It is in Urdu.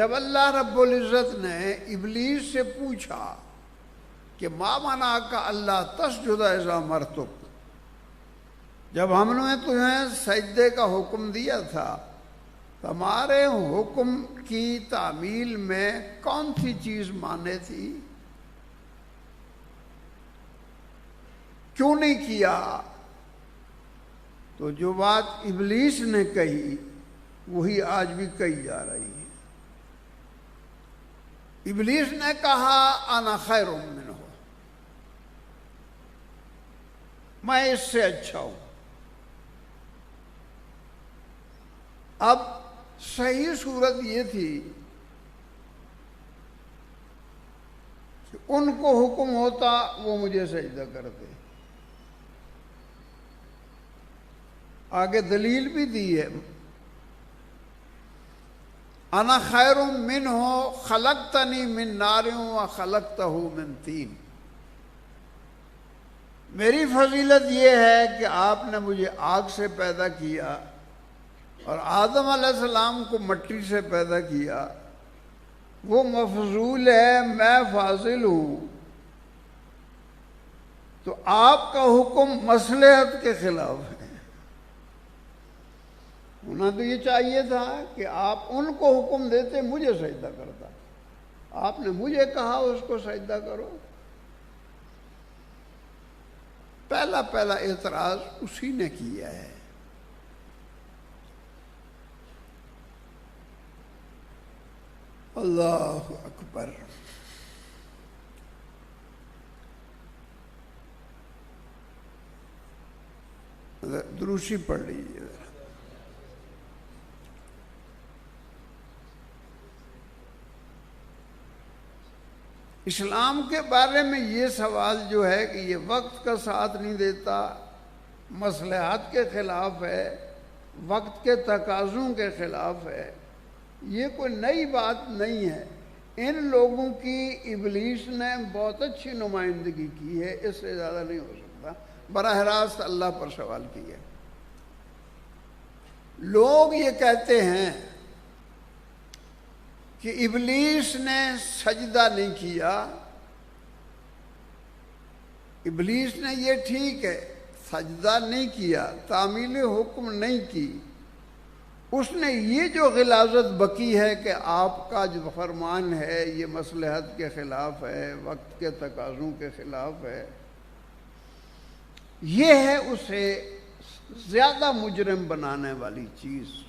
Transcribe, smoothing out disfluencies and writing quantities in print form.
جب اللہ رب العزت نے ابلیس سے پوچھا کہ ما منعک اللہ تسجد اذا امرتک، جب ہم نے تمہیں سجدے کا حکم دیا تھا تمہارے حکم کی تعمیل میں کون سی چیز مانے تھی، کیوں نہیں کیا؟ تو جو بات ابلیس نے کہی وہی آج بھی کہی جا رہی ہے۔ ابلیس نے کہا انا خیر منہ، میں اس سے اچھا ہوں۔ اب صحیح صورت یہ تھی کہ ان کو حکم ہوتا وہ مجھے سجدہ کرتے، آگے دلیل بھی دی ہے، انا خیر منہ خلقتنی من نار وخلقتہ من طین، میری فضیلت یہ ہے کہ آپ نے مجھے آگ سے پیدا کیا اور آدم علیہ السلام کو مٹی سے پیدا کیا، وہ مفضول ہے میں فاضل ہوں، تو آپ کا حکم مصلحت کے خلاف ہے۔ ہونا تو یہ چاہیے تھا کہ آپ ان کو حکم دیتے مجھے سجدہ کرتا، آپ نے مجھے کہا اس کو سجدہ کرو۔ پہلا اعتراض اسی نے کیا ہے۔ اللہ اکبر۔ دروشی پڑھ لیجیے ذرا۔ اسلام کے بارے میں یہ سوال جو ہے کہ یہ وقت کا ساتھ نہیں دیتا، مصلحات کے خلاف ہے، وقت کے تقاضوں کے خلاف ہے، یہ کوئی نئی بات نہیں ہے۔ ان لوگوں کی ابلیس نے بہت اچھی نمائندگی کی ہے، اس سے زیادہ نہیں ہو سکتا۔ براہ راست اللہ پر سوال کیا۔ لوگ یہ کہتے ہیں کہ ابلیس نے سجدہ نہیں کیا، ابلیس نے یہ ٹھیک ہے سجدہ نہیں کیا، تعمیل حکم نہیں کی، اس نے یہ جو غلاظت بکی ہے کہ آپ کا جو فرمان ہے یہ مصلحت کے خلاف ہے، وقت کے تقاضوں کے خلاف ہے، یہ ہے اسے زیادہ مجرم بنانے والی چیز۔